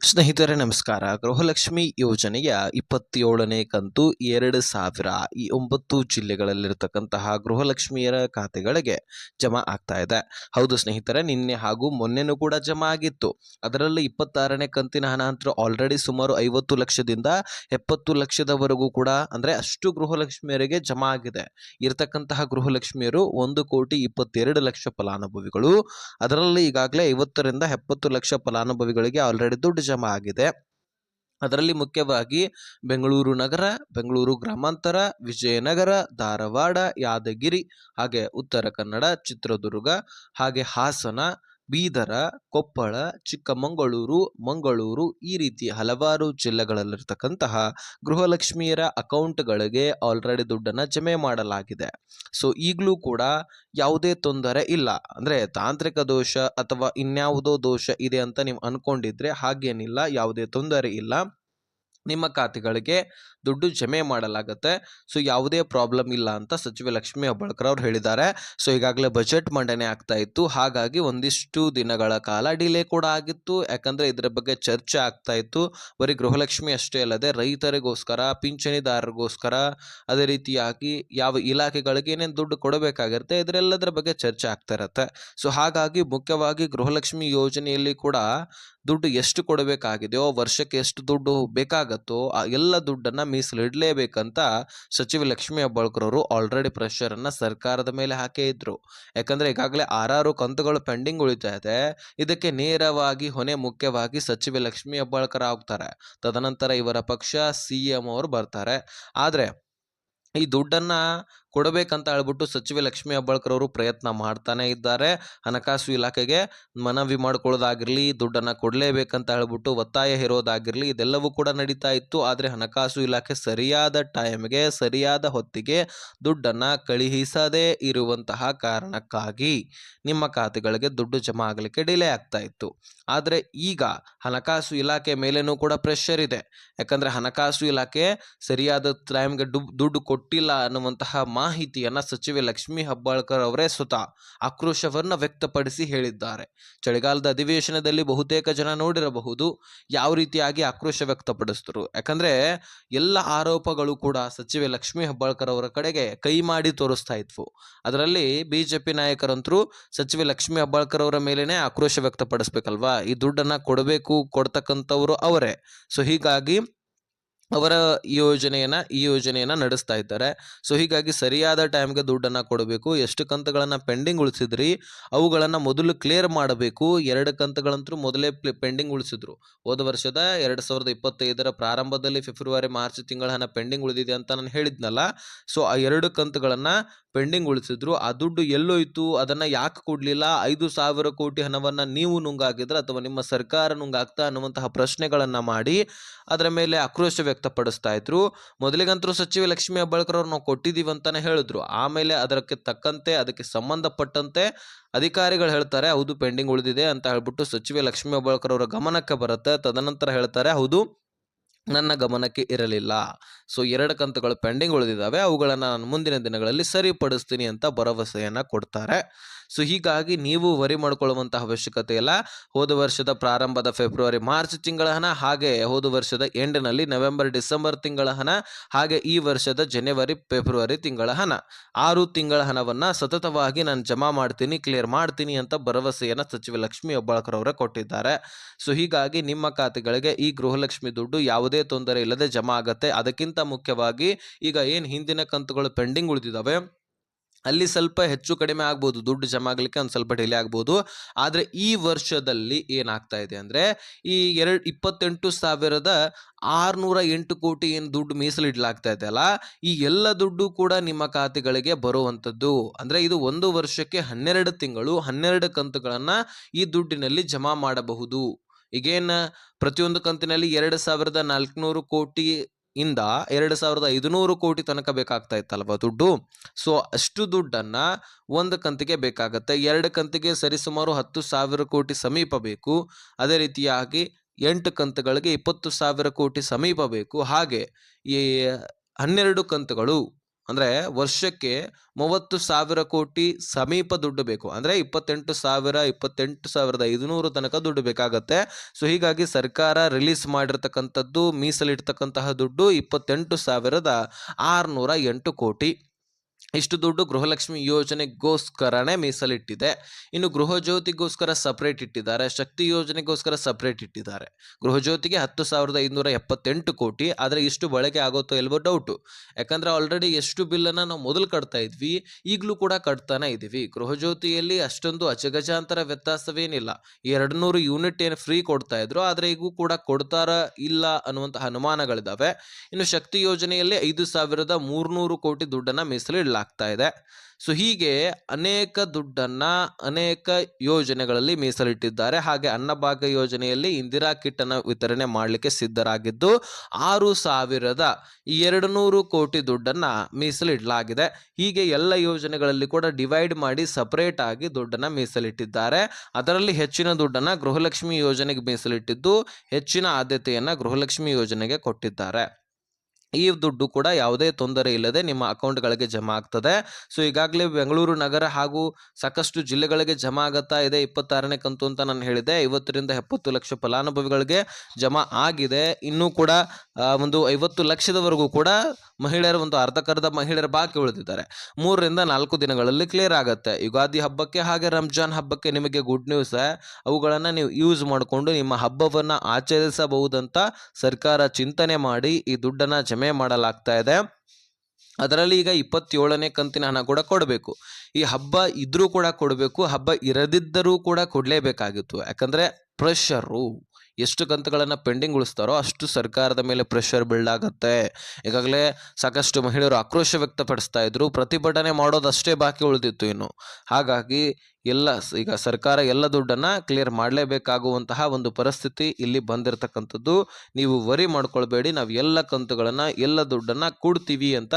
ಸ್ನೇಹಿತರೆ ನಮಸ್ಕಾರ. ಗೃಹಲಕ್ಷ್ಮಿ ಯೋಜನೆಯ 27ನೇ ಕಂತು 2000 ಈ 9 ಜಿಲ್ಲೆಗಳಲ್ಲಿರತಕ್ಕಂತಹ ಗೃಹಲಕ್ಷ್ಮಿಯರ ಖಾತೆಗಳಿಗೆ ಜಮಾ ಆಗ್ತಾ ಇದೆ. ಹೌದು ಸ್ನೇಹಿತರೆ, ನಿನ್ನೆ ಹಾಗೂ ಮೊನ್ನೆನೂ ಕೂಡ ಜಮಾ ಆಗಿತ್ತು. ಅದರಲ್ಲಿ 26ನೇ ಕಂತಿನ ಹಣ ಅಂತೂ ಆಲ್ರೆಡಿ ಸುಮಾರು 50 ಲಕ್ಷದಿಂದ 70 ಲಕ್ಷದವರೆಗೂ ಕೂಡ ಅಂದರೆ ಅಷ್ಟು ಗೃಹಲಕ್ಷ್ಮಿಯರಿಗೆ ಜಮಾ ಆಗಿದೆ. ಇರತಕ್ಕಂತಹ ಗೃಹಲಕ್ಷ್ಮಿಯರು 1,22,00,000 ಫಲಾನುಭವಿಗಳು. ಅದರಲ್ಲಿ ಈಗಾಗಲೇ 50ರಿಂದ 70 ಲಕ್ಷ ಫಲಾನುಭವಿಗಳಿಗೆ ಆಲ್ರೆಡಿ ದುಡ್ಡು ಜಮಾ ಆಗಿದೆ. ಅದರಲ್ಲಿ ಮುಖ್ಯವಾಗಿ ಬೆಂಗಳೂರು ನಗರ, ಬೆಂಗಳೂರು ಗ್ರಾಮಾಂತರ, ವಿಜಯನಗರ, ಧಾರವಾಡ, ಯಾದಗಿರಿ, ಹಾಗೆ ಉತ್ತರ ಕನ್ನಡ, ಚಿತ್ರದುರ್ಗ, ಹಾಗೆ ಹಾಸನ, ಬೀದರ, ಕೊಪ್ಪಳ, ಚಿಕ್ಕಮಗಳೂರು, ಮಂಗಳೂರು ಈ ರೀತಿ ಹಲವಾರು ಜಿಲ್ಲೆಗಳಲ್ಲಿರ್ತಕ್ಕಂತಹ ಗೃಹಲಕ್ಷ್ಮಿಯರ ಅಕೌಂಟ್ಗಳಿಗೆ ಆಲ್ರೆಡಿ ದುಡ್ಡನ್ನು ಜಮೆ ಮಾಡಲಾಗಿದೆ. ಸೊ ಈಗಲೂ ಕೂಡ ಯಾವುದೇ ತೊಂದರೆ ಇಲ್ಲ. ಅಂದರೆ ತಾಂತ್ರಿಕ ದೋಷ ಅಥವಾ ಇನ್ಯಾವುದೋ ದೋಷ ಇದೆ ಅಂತ ನೀವು ಅನ್ಕೊಂಡಿದ್ರೆ ಹಾಗೇನಿಲ್ಲ, ಯಾವುದೇ ತೊಂದರೆ ಇಲ್ಲ. ನಿಮ್ಮ ಖಾತೆಗಳಿಗೆ ದುಡ್ಡು ಜಮೆ ಮಾಡಲಾಗುತ್ತೆ. ಸೊ ಯಾವುದೇ ಪ್ರಾಬ್ಲಮ್ ಇಲ್ಲ ಅಂತ ಸಚಿವೆ ಲಕ್ಷ್ಮೀ ಹೆಬ್ಬಾಳ್ಕರ್ ಅವರು ಹೇಳಿದ್ದಾರೆ. ಸೊ ಈಗಾಗಲೇ ಬಜೆಟ್ ಮಂಡನೆ ಆಗ್ತಾ ಇತ್ತು, ಹಾಗಾಗಿ ಒಂದಿಷ್ಟು ದಿನಗಳ ಕಾಲ ಡಿಲೇ ಕೂಡ ಆಗಿತ್ತು. ಯಾಕಂದರೆ ಇದರ ಬಗ್ಗೆ ಚರ್ಚೆ ಆಗ್ತಾ ಇತ್ತು. ಬರೀ ಗೃಹಲಕ್ಷ್ಮಿ ಅಷ್ಟೇ ಅಲ್ಲದೆ ರೈತರಿಗೋಸ್ಕರ, ಪಿಂಚಣಿದಾರರಿಗೋಸ್ಕರ, ಅದೇ ರೀತಿಯಾಗಿ ಯಾವ ಇಲಾಖೆಗಳಿಗೆ ಏನೇನು ದುಡ್ಡು ಕೊಡಬೇಕಾಗಿರುತ್ತೆ ಇದರೆಲ್ಲದರ ಬಗ್ಗೆ ಚರ್ಚೆ ಆಗ್ತಾ ಇರುತ್ತೆ. ಸೊ ಹಾಗಾಗಿ ಮುಖ್ಯವಾಗಿ ಗೃಹಲಕ್ಷ್ಮಿ ಯೋಜನೆಯಲ್ಲಿ ಕೂಡ ದುಡ್ಡು ಎಷ್ಟು ಕೊಡಬೇಕಾಗಿದೆಯೋ, ವರ್ಷಕ್ಕೆ ಎಷ್ಟು ದುಡ್ಡು ಬೇಕಾಗತ್ತೋ ಆ ಎಲ್ಲ ದುಡ್ಡನ್ನು ಮೀಸಲಿಡಲೇಬೇಕಂತ ಸಚಿವೆ ಲಕ್ಷ್ಮೀ ಹೆಬ್ಬಾಳ್ಕರ್ ಅವರು ಆಲ್ರೆಡಿ ಪ್ರೆಷರನ್ನು ಸರ್ಕಾರದ ಮೇಲೆ ಹಾಕೇ ಇದ್ರು. ಯಾಕಂದರೆ ಈಗಾಗಲೇ 6 ಕಂತುಗಳು ಪೆಂಡಿಂಗ್ ಉಳಿತಾ ಇದೆ. ಇದಕ್ಕೆ ನೇರವಾಗಿ ಹೊಣೆ ಮುಖ್ಯವಾಗಿ ಸಚಿವೆ ಲಕ್ಷ್ಮೀ ಹೆಬ್ಬಾಳ್ಕರ್ ಆಗ್ತಾರೆ. ತದನಂತರ ಇವರ ಪಕ್ಷ CM ಅವರು ಬರ್ತಾರೆ. ಆದರೆ ಈ ದುಡ್ಡನ್ನು ಕೊಡಬೇಕಂತ ಹೇಳ್ಬಿಟ್ಟು ಸಚಿವೆ ಲಕ್ಷ್ಮೀ ಹೆಬ್ಬಾಳ್ಕರ್ ಅವರು ಪ್ರಯತ್ನ ಮಾಡ್ತಾನೆ ಇದ್ದಾರೆ. ಹಣಕಾಸು ಇಲಾಖೆಗೆ ಮನವಿ ಮಾಡ್ಕೊಳ್ಳೋದಾಗಿರಲಿ, ದುಡ್ಡನ್ನು ಕೊಡಲೇಬೇಕಂತ ಹೇಳ್ಬಿಟ್ಟು ಒತ್ತಾಯ ಹೇರೋದಾಗಿರಲಿ, ಇದೆಲ್ಲವೂ ಕೂಡ ನಡೀತಾ ಇತ್ತು. ಆದರೆ ಹಣಕಾಸು ಇಲಾಖೆ ಸರಿಯಾದ ಟೈಮ್ಗೆ, ಸರಿಯಾದ ಹೊತ್ತಿಗೆ ದುಡ್ಡನ್ನು ಕಳುಹಿಸದೇ ಇರುವಂತಹ ಕಾರಣಕ್ಕಾಗಿ ನಿಮ್ಮ ಖಾತೆಗಳಿಗೆ ದುಡ್ಡು ಜಮಾ ಆಗಲಿಕ್ಕೆ ಡಿಲೇ ಆಗ್ತಾ ಇತ್ತು. ಆದರೆ ಈಗ ಹಣಕಾಸು ಇಲಾಖೆ ಮೇಲೇನೂ ಕೂಡ ಪ್ರೆಷರ್ ಇದೆ. ಯಾಕಂದರೆ ಹಣಕಾಸು ಇಲಾಖೆ ಸರಿಯಾದ ಟೈಮ್ಗೆ ದುಡ್ಡು ಕೊಟ್ಟಿಲ್ಲ ಅನ್ನುವಂತಹ ಮಾಹಿತಿಯನ್ನು ಸಚಿವೆ ಲಕ್ಷ್ಮೀ ಹೆಬ್ಬಾಳ್ಕರ್ ಅವರೇ ಸ್ವತಃ ಆಕ್ರೋಶವನ್ನು ವ್ಯಕ್ತಪಡಿಸಿ ಹೇಳಿದ್ದಾರೆ. ಚಳಿಗಾಲದ ಅಧಿವೇಶನದಲ್ಲಿ ಬಹುತೇಕ ಜನ ನೋಡಿರಬಹುದು ಯಾವ ರೀತಿಯಾಗಿ ಆಕ್ರೋಶ ವ್ಯಕ್ತಪಡಿಸಿದ್ರು. ಯಾಕಂದರೆ ಎಲ್ಲ ಆರೋಪಗಳು ಕೂಡ ಸಚಿವೆ ಲಕ್ಷ್ಮೀ ಹೆಬ್ಬಾಳ್ಕರ್ ಅವರ ಕಡೆಗೆ ಕೈ ಮಾಡಿ ತೋರಿಸ್ತಾ ಇದ್ವು. ಅದರಲ್ಲಿ BJP ನಾಯಕರಂತರೂ ಸಚಿವೆ ಲಕ್ಷ್ಮೀ ಹೆಬ್ಬಾಳ್ಕರ್ ಅವರ ಮೇಲೇನೆ ಆಕ್ರೋಶ ವ್ಯಕ್ತಪಡಿಸ್ಬೇಕಲ್ವಾ. ಈ ದುಡ್ಡನ್ನು ಕೊಡಬೇಕು, ಕೊಡ್ತಕ್ಕಂಥವ್ರು ಅವರೇ. ಸೊ ಹೀಗಾಗಿ ಅವರ ಈ ಯೋಜನೆಯನ್ನು ನಡೆಸ್ತಾ ಇದ್ದಾರೆ. ಸೊ ಹೀಗಾಗಿ ಸರಿಯಾದ ಟೈಮ್ಗೆ ದುಡ್ಡನ್ನು ಕೊಡಬೇಕು. ಎಷ್ಟು ಕಂತುಗಳನ್ನು ಪೆಂಡಿಂಗ್ ಉಳಿಸಿದ್ರಿ ಅವುಗಳನ್ನು ಮೊದಲು ಕ್ಲಿಯರ್ ಮಾಡಬೇಕು. 2 ಕಂತುಗಳಂತೂ ಮೊದಲೇ ಪೆಂಡಿಂಗ್ ಉಳಿಸಿದ್ರು. ಹೋದ ವರ್ಷದ 2025ರ ಪ್ರಾರಂಭದಲ್ಲಿ ಫೆಬ್ರವರಿ ಮಾರ್ಚ್ ತಿಂಗಳ ಹಣ ಪೆಂಡಿಂಗ್ ಉಳಿದಿದೆ ಅಂತ ನಾನು ಹೇಳಿದ್ನಲ್ಲ. ಸೊ ಆ 2 ಕಂತುಗಳನ್ನು ಪೆಂಡಿಂಗ್ ಉಳಿಸಿದ್ರು. ಆ ದುಡ್ಡು ಎಲ್ಲೋಯ್ತು, ಅದನ್ನು ಯಾಕೆ ಕೊಡಲಿಲ್ಲ, 5,000 ಕೋಟಿ ಹಣವನ್ನು ನೀವು ನುಂಗಾಕಿದ್ರೆ ಅಥವಾ ನಿಮ್ಮ ಸರ್ಕಾರ ನುಂಗಾಕ್ತಾ ಅನ್ನುವಂತಹ ಪ್ರಶ್ನೆಗಳನ್ನು ಮಾಡಿ ಅದರ ಮೇಲೆ ಆಕ್ರೋಶ ವ್ಯಕ್ತಪಡಿಸ್ತಾ ಇದ್ರು. ಮೊದಲಿಗಂತರೂ ಸಚಿವೆ ಲಕ್ಷ್ಮೀ ಹೆಬ್ಬಾಳ್ಕರ್ ಅವರು ನಾವು ಕೊಟ್ಟಿದ್ದೀವಿ ಅಂತಾನೆ ಹೇಳಿದ್ರು. ಆಮೇಲೆ ಅದಕ್ಕೆ ತಕ್ಕಂತೆ, ಅದಕ್ಕೆ ಸಂಬಂಧಪಟ್ಟಂತೆ ಅಧಿಕಾರಿಗಳು ಹೇಳ್ತಾರೆ ಹೌದು ಪೆಂಡಿಂಗ್ ಉಳಿದಿದೆ ಅಂತ ಹೇಳ್ಬಿಟ್ಟು ಸಚಿವೆ ಲಕ್ಷ್ಮೀ ಹೆಬ್ಬಾಳ್ಕರ್ ಅವರ ಗಮನಕ್ಕೆ ಬರುತ್ತೆ. ತದನಂತರ ಹೇಳ್ತಾರೆ ಹೌದು ನನ್ನ ಗಮನಕ್ಕೆ ಇರಲಿಲ್ಲ. ಸೊ 2 ಕಂತುಗಳು ಪೆಂಡಿಂಗ್ ಉಳಿದಿದ್ದಾವೆ, ಅವುಗಳನ್ನು ನಾನು ಮುಂದಿನ ದಿನಗಳಲ್ಲಿ ಸರಿಪಡಿಸ್ತೀನಿ ಅಂತ ಭರವಸೆಯನ್ನು ಕೊಡ್ತಾರೆ. ಸೊ ಹೀಗಾಗಿ ನೀವು ವರಿ ಮಾಡ್ಕೊಳ್ಳುವಂಥ ಅವಶ್ಯಕತೆ ಇಲ್ಲ. ಹೋದ ವರ್ಷದ ಪ್ರಾರಂಭದ ಫೆಬ್ರವರಿ ಮಾರ್ಚ್ ತಿಂಗಳ ಹಣ, ಹಾಗೆ ಹೋದ ವರ್ಷದ ಎಂಡ್ನಲ್ಲಿ ನವೆಂಬರ್ ಡಿಸೆಂಬರ್ ತಿಂಗಳ ಹಣ, ಹಾಗೆ ಈ ವರ್ಷದ ಜನವರಿ ಫೆಬ್ರವರಿ ತಿಂಗಳ ಹಣ, 6 ತಿಂಗಳ ಹಣವನ್ನು ಸತತವಾಗಿ ನಾನು ಜಮಾ ಮಾಡ್ತೀನಿ, ಕ್ಲಿಯರ್ ಮಾಡ್ತೀನಿ ಅಂತ ಭರವಸೆಯನ್ನು ಸಚಿವೆ ಲಕ್ಷ್ಮೀ ಹೆಬ್ಬಾಳ್ಕರ್ ಅವರೇ ಕೊಟ್ಟಿದ್ದಾರೆ. ಸೊ ಹೀಗಾಗಿ ನಿಮ್ಮ ಖಾತೆಗಳಿಗೆ ಈ ಗೃಹಲಕ್ಷ್ಮಿ ದುಡ್ಡು ಯಾವುದೇ ತೊಂದರೆ ಇಲ್ಲದೆ ಜಮಾ ಆಗುತ್ತೆ. ಅದಕ್ಕಿಂತ ಮುಖ್ಯವಾಗಿ ಈಗ ಏನು ಹಿಂದಿನ ಕಂತುಗಳು ಪೆಂಡಿಂಗ್ ಉಳಿದಿದ್ದಾವೆ ಅಲ್ಲಿ ಸ್ವಲ್ಪ ಹೆಚ್ಚು ಕಡಿಮೆ ಆಗ್ಬೋದು, ದುಡ್ಡು ಜಮಾ ಆಗಲಿಕ್ಕೆ ಒಂದು ಸ್ವಲ್ಪ ಡಿಲೇ ಆಗ್ಬೋದು. ಆದರೆ ಈ ವರ್ಷದಲ್ಲಿ ಏನಾಗ್ತಾ ಇದೆ ಅಂದರೆ ಈ 28,608 ಕೋಟಿ ಏನು ದುಡ್ಡು ಮೀಸಲಿಡಲಾಗ್ತಾ ಇದೆ ಅಲ್ಲ, ಈ ಎಲ್ಲ ದುಡ್ಡು ಕೂಡ ನಿಮ್ಮ ಖಾತೆಗಳಿಗೆ ಬರುವಂಥದ್ದು. ಅಂದರೆ ಇದು ಒಂದು ವರ್ಷಕ್ಕೆ 12 ತಿಂಗಳು 12 ಕಂತುಗಳನ್ನು ಈ ದುಡ್ಡಿನಲ್ಲಿ ಜಮಾ ಮಾಡಬಹುದು. ಈಗೇನು ಪ್ರತಿಯೊಂದು ಕಂತಿನಲ್ಲಿ 2,400 ಕೋಟಿ ಇಂದ 2,500 ಕೋಟಿ ತನಕ ಬೇಕಾಗ್ತಾ ಇತ್ತಲ್ವ ದುಡ್ಡು. ಸೊ ಅಷ್ಟು ದುಡ್ಡನ್ನು ಒಂದು ಕಂತಿಗೆ ಬೇಕಾಗತ್ತೆ. 2 ಕಂತಿಗೆ ಸರಿಸುಮಾರು 10,000 ಕೋಟಿ ಸಮೀಪ ಬೇಕು. ಅದೇ ರೀತಿಯಾಗಿ 8 ಕಂತುಗಳಿಗೆ 20,000 ಕೋಟಿ ಸಮೀಪ ಬೇಕು. ಹಾಗೆ ಈ 12 ಕಂತುಗಳು ಅಂದರೆ ವರ್ಷಕ್ಕೆ 30,000 ಕೋಟಿ ಸಮೀಪ ದುಡ್ಡು ಬೇಕು. ಅಂದರೆ 28,500 ತನಕ ದುಡ್ಡು ಬೇಕಾಗತ್ತೆ. ಸೊ ಹೀಗಾಗಿ ಸರ್ಕಾರ ರಿಲೀಸ್ ಮಾಡಿರ್ತಕ್ಕಂಥದ್ದು ಮೀಸಲಿಡ್ತಕ್ಕಂತಹ ದುಡ್ಡು 28,608 ಕೋಟಿ. ಇಷ್ಟು ದುಡ್ಡು ಗೃಹಲಕ್ಷ್ಮಿ ಯೋಜನೆಗೋಸ್ಕರನೇ ಮೀಸಲಿಟ್ಟಿದೆ. ಇನ್ನು ಗೃಹಜ್ಯೋತಿಗೋಸ್ಕರ ಸಪ್ರೇಟ್ ಇಟ್ಟಿದ್ದಾರೆ, ಶಕ್ತಿ ಯೋಜನೆಗೋಸ್ಕರ ಸಪ್ರೇಟ್ ಇಟ್ಟಿದ್ದಾರೆ. ಗೃಹಜ್ಯೋತಿಗೆ 10,578 ಕೋಟಿ. ಆದರೆ ಇಷ್ಟು ಬಳಕೆ ಆಗುತ್ತೋ ಇಲ್ವೋ ಡೌಟು. ಯಾಕಂದರೆ ಆಲ್ರೆಡಿ ಎಷ್ಟು ಬಿಲ್ಲನ್ನು ನಾವು ಮೊದಲು ಕಟ್ತಾ ಇದ್ವಿ, ಈಗಲೂ ಕೂಡ ಕಟ್ತಾನೆ ಇದ್ದೀವಿ. ಗೃಹಜ್ಯೋತಿಯಲ್ಲಿ ಅಷ್ಟೊಂದು ಅಜಗಜಾಂತರ ವ್ಯತ್ಯಾಸವೇನಿಲ್ಲ. 200 ಯೂನಿಟ್ ಏನು ಫ್ರೀ ಕೊಡ್ತಾ ಇದ್ರು, ಆದರೆ ಈಗೂ ಕೂಡ ಕೊಡ್ತಾರ ಇಲ್ಲ ಅನ್ನುವಂತಹ ಅನುಮಾನಗಳಿದ್ದಾವೆ. ಇನ್ನು ಶಕ್ತಿ ಯೋಜನೆಯಲ್ಲಿ 5,300 ಕೋಟಿ ದುಡ್ಡನ್ನು ಮೀಸಲಿಡಲಾಗ್ತಾ ಇದೆ. ಸೊ ಹೀಗೆ ಅನೇಕ ದುಡ್ಡನ್ನ ಅನೇಕ ಯೋಜನೆಗಳಲ್ಲಿ ಮೀಸಲಿಟ್ಟಿದ್ದಾರೆ. ಹಾಗೆ ಅನ್ನಭಾಗ್ಯ ಯೋಜನೆಯಲ್ಲಿ ಇಂದಿರಾ ಕಿಟ್ ಅನ್ನು ವಿತರಣೆ ಮಾಡಲಿಕ್ಕೆ ಸಿದ್ಧರಾಗಿದ್ದು 6,200 ಕೋಟಿ ದುಡ್ಡನ್ನ ಮೀಸಲಿಡಲಾಗಿದೆ. ಹೀಗೆ ಎಲ್ಲ ಯೋಜನೆಗಳಲ್ಲಿ ಕೂಡ ಡಿವೈಡ್ ಮಾಡಿ ಸಪರೇಟ್ ಆಗಿ ದುಡ್ಡನ್ನ ಮೀಸಲಿಟ್ಟಿದ್ದಾರೆ. ಅದರಲ್ಲಿ ಹೆಚ್ಚಿನ ದುಡ್ಡನ್ನ ಗೃಹಲಕ್ಷ್ಮಿ ಯೋಜನೆಗೆ ಮೀಸಲಿಟ್ಟಿದ್ದು, ಹೆಚ್ಚಿನ ಆದ್ಯತೆಯನ್ನ ಗೃಹಲಕ್ಷ್ಮಿ ಯೋಜನೆಗೆ ಕೊಟ್ಟಿದ್ದಾರೆ. ಈ ದುಡ್ಡು ಕೂಡ ಯಾವುದೇ ತೊಂದರೆ ಇಲ್ಲದೆ ನಿಮ್ಮ ಅಕೌಂಟ್ಗಳಿಗೆ ಜಮಾ ಆಗ್ತದೆ. ಸೊ ಈಗಾಗಲೇ ಬೆಂಗಳೂರು ನಗರ ಹಾಗೂ ಸಾಕಷ್ಟು ಜಿಲ್ಲೆಗಳಿಗೆ ಜಮಾ ಆಗುತ್ತಾ ಇದೆ 26ನೇ ಕಂತು ಅಂತ ನಾನು ಹೇಳಿದೆ. 50-70 ಲಕ್ಷ ಫಲಾನುಭವಿಗಳಿಗೆ ಜಮಾ ಆಗಿದೆ. ಇನ್ನೂ ಕೂಡ ಒಂದು 50 ಲಕ್ಷದವರೆಗೂ ಕೂಡ ಮಹಿಳೆಯರು, ಒಂದು ಅರ್ಧಕ್ಕರ್ಧ ಮಹಿಳೆಯರ ಬಾಕಿ ಉಳಿದಿದ್ದಾರೆ. 3-4 ದಿನಗಳಲ್ಲಿ ಕ್ಲಿಯರ್ ಆಗುತ್ತೆ. ಯುಗಾದಿ ಹಬ್ಬಕ್ಕೆ ಹಾಗೆ ರಂಜಾನ್ ಹಬ್ಬಕ್ಕೆ ನಿಮಗೆ ಗುಡ್ ನ್ಯೂಸ್. ಅವುಗಳನ್ನು ನೀವು ಯೂಸ್ ಮಾಡಿಕೊಂಡು ನಿಮ್ಮ ಹಬ್ಬವನ್ನು ಆಚರಿಸಬಹುದಂತ ಸರ್ಕಾರ ಚಿಂತನೆ ಮಾಡಿ ಈ ದುಡ್ಡನ್ನು ಜಮೆ ಮಾಡಲಾಗ್ತಾ ಇದೆ. ಅದರಲ್ಲಿ ಈಗ 27ನೇ ಕಂತಿನ ಹಣ ಕೂಡ ಕೊಡಬೇಕು. ಈ ಹಬ್ಬ ಇದ್ರೂ ಕೂಡ ಕೊಡಬೇಕು, ಹಬ್ಬ ಇರದಿದ್ದರೂ ಕೂಡ ಕೊಡಲೇಬೇಕಾಗಿತ್ತು. ಯಾಕಂದರೆ ಪ್ರೆಷರು, ಎಷ್ಟು ಕಂತುಗಳನ್ನು ಪೆಂಡಿಂಗ್ ಉಳಿಸ್ತಾರೋ ಅಷ್ಟು ಸರ್ಕಾರದ ಮೇಲೆ ಪ್ರೆಷರ್ ಬಿಲ್ಡ್ ಆಗುತ್ತೆ. ಈಗಾಗಲೇ ಸಾಕಷ್ಟು ಮಹಿಳೆಯರು ಆಕ್ರೋಶ ವ್ಯಕ್ತಪಡಿಸ್ತಾ ಇದ್ರು, ಪ್ರತಿಭಟನೆ ಮಾಡೋದಷ್ಟೇ ಬಾಕಿ ಉಳಿದಿತ್ತು ಇನ್ನು. ಹಾಗಾಗಿ ಈಗ ಸರ್ಕಾರ ಎಲ್ಲ ದುಡ್ಡನ್ನು ಕ್ಲಿಯರ್ ಮಾಡಲೇಬೇಕಾಗುವಂತಹ ಒಂದು ಪರಿಸ್ಥಿತಿ ಇಲ್ಲಿ ಬಂದಿರತಕ್ಕಂಥದ್ದು. ನೀವು ವರಿ ಮಾಡ್ಕೊಳ್ಬೇಡಿ, ನಾವು ಎಲ್ಲ ಕಂತುಗಳನ್ನು ಎಲ್ಲ ದುಡ್ಡನ್ನು ಕೊಡ್ತೀವಿ ಅಂತ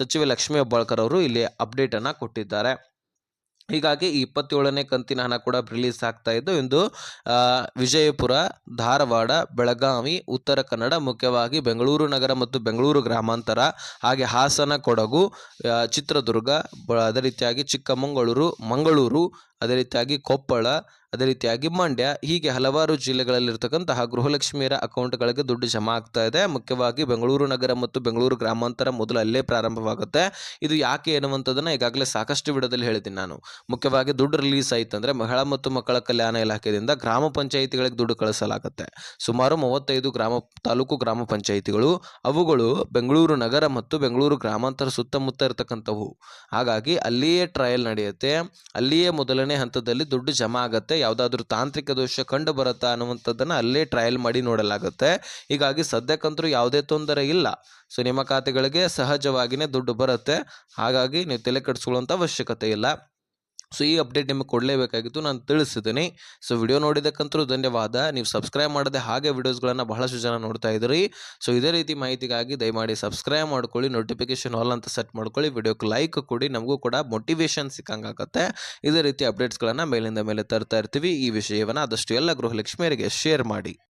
ಸಚಿವೆ ಲಕ್ಷ್ಮೀ ಹೆಬ್ಬಾಳ್ಕರ್ ಅವರು ಇಲ್ಲಿ ಅಪ್ಡೇಟನ್ನು ಕೊಟ್ಟಿದ್ದಾರೆ. ಹೀಗಾಗಿ ಈ 27ನೇ ಕಂತಿನ ಹಣ ಕೂಡ ರಿಲೀಸ್ ಆಗ್ತಾ ಇದ್ದು ಇಂದು ವಿಜಯಪುರ, ಧಾರವಾಡ, ಬೆಳಗಾವಿ, ಉತ್ತರ ಕನ್ನಡ, ಮುಖ್ಯವಾಗಿ ಬೆಂಗಳೂರು ನಗರ ಮತ್ತು ಬೆಂಗಳೂರು ಗ್ರಾಮಾಂತರ, ಹಾಗೆ ಹಾಸನ, ಕೊಡಗು, ಚಿತ್ರದುರ್ಗ, ಅದೇ ರೀತಿಯಾಗಿ ಚಿಕ್ಕಮಗಳೂರು, ಮಂಗಳೂರು, ಅದೇ ರೀತಿಯಾಗಿ ಕೊಪ್ಪಳ, ಅದೇ ರೀತಿಯಾಗಿ ಮಂಡ್ಯ, ಹೀಗೆ ಹಲವಾರು ಜಿಲ್ಲೆಗಳಲ್ಲಿರ್ತಕ್ಕಂತಹ ಗೃಹಲಕ್ಷ್ಮಿಯರ ಅಕೌಂಟ್ಗಳಿಗೆ ದುಡ್ಡು ಜಮಾ ಆಗ್ತಾ ಇದೆ. ಮುಖ್ಯವಾಗಿ ಬೆಂಗಳೂರು ನಗರ ಮತ್ತು ಬೆಂಗಳೂರು ಗ್ರಾಮಾಂತರ ಮೊದಲು ಅಲ್ಲೇ ಪ್ರಾರಂಭವಾಗುತ್ತೆ. ಇದು ಯಾಕೆ ಎನ್ನುವಂಥದ್ದನ್ನು ಈಗಾಗಲೇ ಸಾಕಷ್ಟು ವಿಡಿಯೋದಲ್ಲಿ ಹೇಳಿದ್ದೀನಿ ನಾನು. ಮುಖ್ಯವಾಗಿ ದುಡ್ಡು ರಿಲೀಸ್ ಆಯ್ತಂದರೆ ಮಹಿಳಾ ಮತ್ತು ಮಕ್ಕಳ ಕಲ್ಯಾಣ ಇಲಾಖೆಯಿಂದ ಗ್ರಾಮ ಪಂಚಾಯಿತಿಗಳಿಗೆ ದುಡ್ಡು ಕಳಿಸಲಾಗುತ್ತೆ. ಸುಮಾರು 35 ತಾಲೂಕು ಗ್ರಾಮ ಪಂಚಾಯಿತಿಗಳು, ಅವುಗಳು ಬೆಂಗಳೂರು ನಗರ ಮತ್ತು ಬೆಂಗಳೂರು ಗ್ರಾಮಾಂತರ ಸುತ್ತಮುತ್ತ ಇರತಕ್ಕಂಥವು. ಹಾಗಾಗಿ ಅಲ್ಲಿಯೇ ಟ್ರಯಲ್ ನಡೆಯುತ್ತೆ, ಅಲ್ಲಿಯೇ ಮೊದಲನೇ ಹಂತದಲ್ಲಿ ದುಡ್ಡು ಜಮಾ ಆಗುತ್ತೆ. ಯಾವುದಾದ್ರೂ ತಾಂತ್ರಿಕ ದೋಷ ಕಂಡು ಬರುತ್ತಾ ಅನ್ನುವಂಥದ್ದನ್ನು ಅಲ್ಲೇ ಟ್ರಯಲ್ ಮಾಡಿ ನೋಡಲಾಗುತ್ತೆ. ಹೀಗಾಗಿ ಸದ್ಯಕ್ಕಂತೂ ಯಾವುದೇ ತೊಂದರೆ ಇಲ್ಲ. ಸೊ ನಿಮ್ಮ ಖಾತೆಗಳಿಗೆ ಸಹಜವಾಗಿಯೇ ದುಡ್ಡು ಬರುತ್ತೆ. ಹಾಗಾಗಿ ನೀವು ತಲೆ ಕೆಡಿಸ್ಕೊಳ್ಳುವಂಥ ಅವಶ್ಯಕತೆ ಇಲ್ಲ. ಸೊ ಈ ಅಪ್ಡೇಟ್ ನಿಮಗೆ ಕೊಡಲೇಬೇಕಾಗಿತ್ತು, ನಾನು ತಿಳಿಸಿದ್ದೀನಿ. ಸೊ ವಿಡಿಯೋ ನೋಡಿದ್ದಕ್ಕಂತೂ ಧನ್ಯವಾದ. ನೀವು ಸಬ್ಸ್ಕ್ರೈಬ್ ಮಾಡದೆ ಹಾಗೆ ವಿಡಿಯೋಸ್ಗಳನ್ನು ಬಹಳಷ್ಟು ಜನ ನೋಡ್ತಾ ಇದ್ದೀರಿ. ಸೊ ಇದೇ ರೀತಿ ಮಾಹಿತಿಗಾಗಿ ದಯಮಾಡಿ ಸಬ್ಸ್ಕ್ರೈಬ್ ಮಾಡ್ಕೊಳ್ಳಿ, ನೋಟಿಫಿಕೇಶನ್ ಆಲ್ ಅಂತ ಸೆಟ್ ಮಾಡ್ಕೊಳ್ಳಿ, ವಿಡಿಯೋಕ್ಕೆ ಲೈಕ್ ಕೊಡಿ, ನಮಗೂ ಕೂಡ ಮೋಟಿವೇಶನ್ ಸಿಕ್ಕಂಗಾಗತ್ತೆ. ಇದೇ ರೀತಿ ಅಪ್ಡೇಟ್ಸ್ಗಳನ್ನು ಮೇಲಿಂದ ಮೇಲೆ ತರ್ತಾ ಇರ್ತೀವಿ. ಈ ವಿಷಯವನ್ನು ಆದಷ್ಟು ಎಲ್ಲ ಗೃಹಲಕ್ಷ್ಮಿಯರಿಗೆ ಶೇರ್ ಮಾಡಿ.